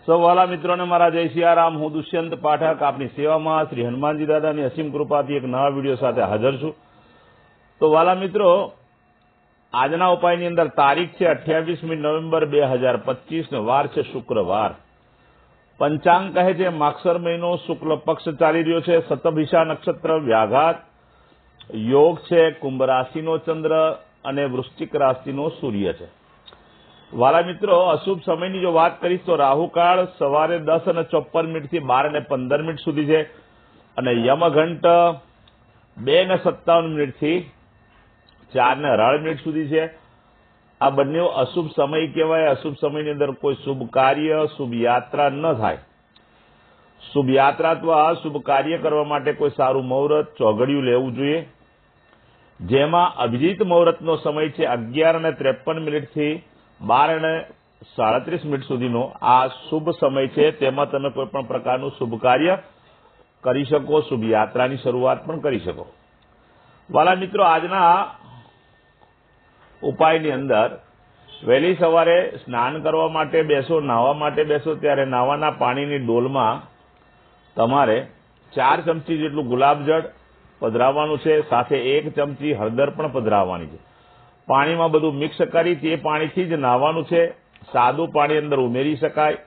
સૌવાલા મિત્રોને મારા જય સિયારામ। હું દુષ્યંત પાઠક આપની સેવામાં શ્રી હનુમાનજી દાદાની અસીમ કૃપાથી એક નવા વિડીયો સાથે હાજર છું। તો વાલા મિત્રો, આજના ઉપાયની અંદર તારીખ છે 28મી નવેમ્બર 2025 ને વાર છે શુક્રવાર। પંચાંગ કહે છે માગસર મહિનો શુક્લ પક્ષ ચાલી રહ્યો છે। શતભિષા નક્ષત્ર વ્યાઘાત યોગ છે। કુંભ રાશિનો ચંદ્ર અને વૃશ્ચિક રાશિનો સૂર્ય છે। વાલા મિત્રો, અશુભ સમયની જો વાત કરીશ તો રાહુકાળ સવારે 10:54 થી 12:15 સુધી છે અને યમઘંટ 2:57 થી 4:18 સુધી છે। આ બંને અશુભ સમય કહેવાય। અશુભ સમયની અંદર કોઈ શુભ કાર્ય શુભ યાત્રા ન થાય। શુભ યાત્રા અથવા શુભ કાર્ય કરવા માટે કોઈ સારું મુહૂર્ત ચોઘડિયું લેવું જોઈએ, જેમાં અભિજીત મુહૂર્તનો સમય છે 11:53 થી 12:37 સુધીનો આ શુભ સમય છે। તેમાં તમે કોઈ પણ પ્રકારનું શુભ કાર્ય કરી શકો, શુભ યાત્રાની શરૂઆત પણ કરી શકો। વાલા મિત્રો, આજના ઉપાયની અંદર વહેલી સવારે સ્નાન કરવા માટે બેસો, નાહવા માટે બેસો ત્યારે નાહવાના પાણીની ડોલમાં તમારે 4 ચમચી જેટલું ગુલાબજળ પધરાવવાનું છે, સાથે 1 ચમચી હળદર પણ પધરાવવાની છે। પાણીમાં બધું મિક્સ કરી તે પાણીથી જ નાહવાનું છે। સાદું પાણી અંદર ઉમેરી શકાય,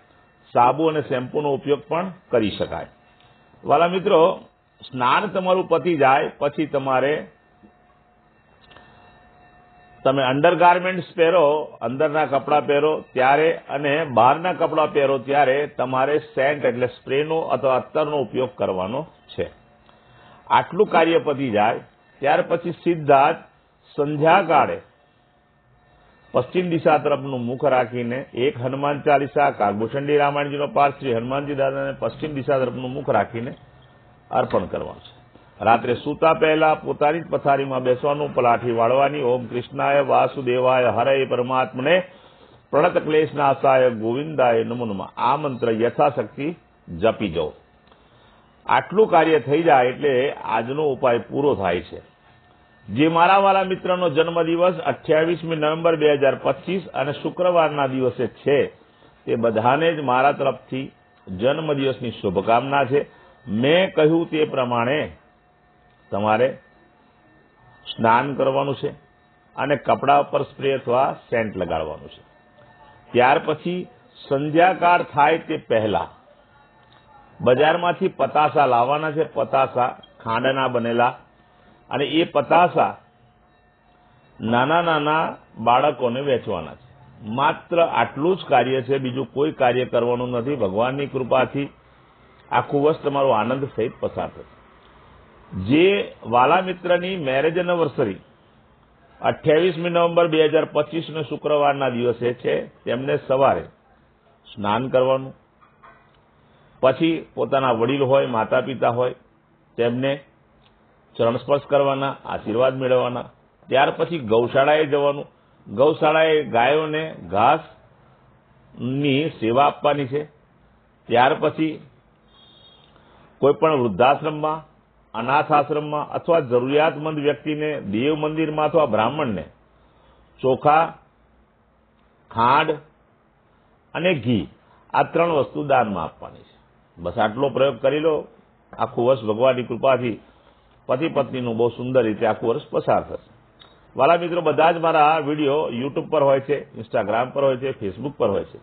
સાબુ અને શેમ્પૂનો ઉપયોગ પણ કરી શકાય। વાલા મિત્રો, સ્નાન તમારું પતી જાય પછી તમે અંડરગાર્મેન્ટ્સ પહેરો, અંદરના કપડાં પહેરો ત્યારે અને બહારના કપડાં પહેરો ત્યારે તમારે સેન્ટ એટલે સ્પ્રેનો અથવા અત્તરનો ઉપયોગ કરવાનો છે। આટલું કાર્ય પતી જાય ત્યાર પછી સીધા જ સંધ્યાકાળે પશ્ચિમ દિશા તરફનું મુખ રાખીને એક હનુમાન ચાલીસા, કાગભૂષણજી રામાયણજીનો પાઠ શ્રી હનુમાનજી દાદાને પશ્ચિમ દિશા તરફનું મુખ રાખીને અર્પણ કરવાનું છે। રાત્રે સૂતા પહેલા પોતાની જ પથારીમાં બેસવાનું, પલાઠી વાળવાની, ઓમ કૃષ્ણાય વાસુદેવાય હરે પરમાત્મને પ્રણત ક્લેશનાશાય ગોવિંદાય નમો નમઃ આ મંત્ર યથાશક્તિ જપી જાઓ। આટલું કાર્ય થઈ જાય એટલે આજનો ઉપાય પૂરો થાય છે। જે મારા વાલા મિત્રનો જન્મદિવસ 28મી નવેમ્બર 2025 અને શુક્રવારના દિવસે છે તે બધાને જ મારા તરફથી જન્મદિવસની શુભકામના છે। મેં કહ્યું તે પ્રમાણે તમારે સ્નાન કરવાનું છે અને કપડા ઉપર સ્પ્રે અથવા સેન્ટ લગાડવાનું છે। ત્યાર પછી સંધ્યાકાળ થાય તે પહેલા બજારમાંથી પતાસા લાવવાના છે। પતાસા ખાંડના બનેલા, અને એ પતાસા નાના નાના બાળકોને વેચવાના છે। માત્ર આટલું જ કાર્ય છે, બીજું કોઈ કાર્ય કરવાનું નથી। ભગવાનની કૃપાથી આખું વર્ષ તમારું આનંદ સહિત પસાર થશે। જે વાલા મિત્રની મેરેજ એનિવર્સરી 28મી નવેમ્બર 2025 શુક્રવારના દિવસે છે તેમને સવારે સ્નાન કરવાનું, પછી પોતાના વડીલ હોય, માતા પિતા હોય તેમને ચરણ સ્પર્શ કરવાના, આશીર્વાદ મેળવવાના। ત્યાર પછી ગૌશાળાએ જવાનું। ગૌશાળાએ ગાયોને ઘાસની સેવા આપવાની છે। ત્યાર પછી કોઈ પણ વૃદ્ધાશ્રમમાં, અનાથ આશ્રમમાં અથવા જરૂરિયાતમંદ વ્યક્તિને દેવ મંદિરમાં અથવા બ્રાહ્મણને ચોખા, ખાંડ અને ઘી આ 3 વસ્તુ દાનમાં આપવાની છે। બસ આટલો પ્રયોગ કરી લો, આખું વર્ષ ભગવાનની કૃપાથી પતિ પત્નીનું બહુ સુંદર રીતે આખું વર્ષ પસાર થશે। વાલા મિત્રો, બધા જ મારા વિડીયો યુટ્યુબ પર હોય છે, ઇન્સ્ટાગ્રામ પર હોય છે, ફેસબુક પર હોય છે।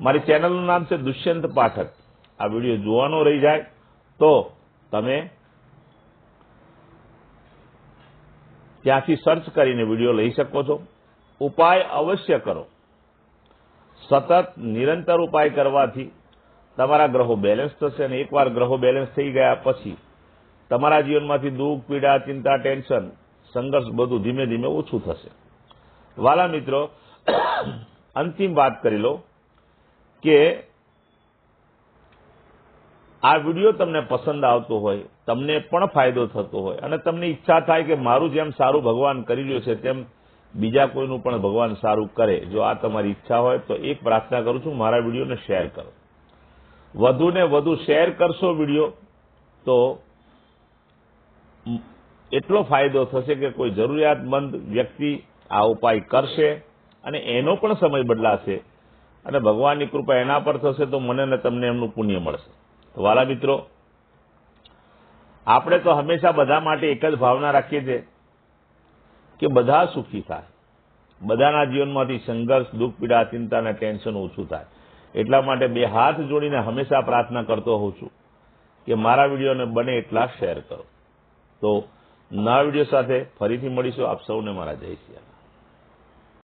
મારી ચેનલનું નામ છે દુષ્યંત પાઠક। આ વિડીયો જોવાનો રહી જાય તો તમે ત્યાંથી સર્ચ કરીને વિડીયો લઈ શકો છો। ઉપાય અવશ્ય કરો। સતત નિરંતર ઉપાય કરવાથી તમારા ગ્રહો બેલેન્સ થશે અને એકવાર ગ્રહો બેલેન્સ થઈ ગયા પછી તમારા જીવનમાંથી દુઃખ, પીડા, ચિંતા, ટેન્શન, સંઘર્ષ બધું ધીમે ધીમે ઓછું થશે। વાલા મિત્રો, અંતિમ વાત કરી લો કે આ વિડીયો તમને પસંદ આવતો હોય, તમને પણ ફાયદો થતો હોય અને તમને ઈચ્છા થાય કે મારું જેમ સારું ભગવાન કરી રહ્યું છે તેમ બીજા કોઈનું પણ ભગવાન સારું કરે, જો આ તમારી ઈચ્છા હોય તો એક પ્રાર્થના કરું છું, મારા વિડીયોને શેર કરો। વધુને વધુ શેર કરશો વિડીયો તો એટલો ફાયદો થશે કે કોઈ જરૂરિયાતમંદ વ્યક્તિ આ ઉપાય કરશે અને એનો પણ સમય બદલાશે અને ભગવાનની કૃપા એના પર થશે તો મને ને તમને એમનું પુણ્ય મળશે. તો વાલા મિત્રો, આપણે તો હંમેશા બધા માટે એક જ ભાવના રાખીએ છીએ કે બધા સુખી થાય, બધાના જીવનમાંથી સંઘર્ષ, દુઃખ, પીડા, ચિંતા અને ટેન્શન ઓછું થાય. એટલા માટે બે હાથ જોડીને હંમેશા પ્રાર્થના કરતો હોઉં છું કે મારા વિડીયોને બને એટલા શેર કરો. તો નવા વિડીયો સાથે ફરીથી મળીશું. આપ સૌને મારા જય શ્રી રામ.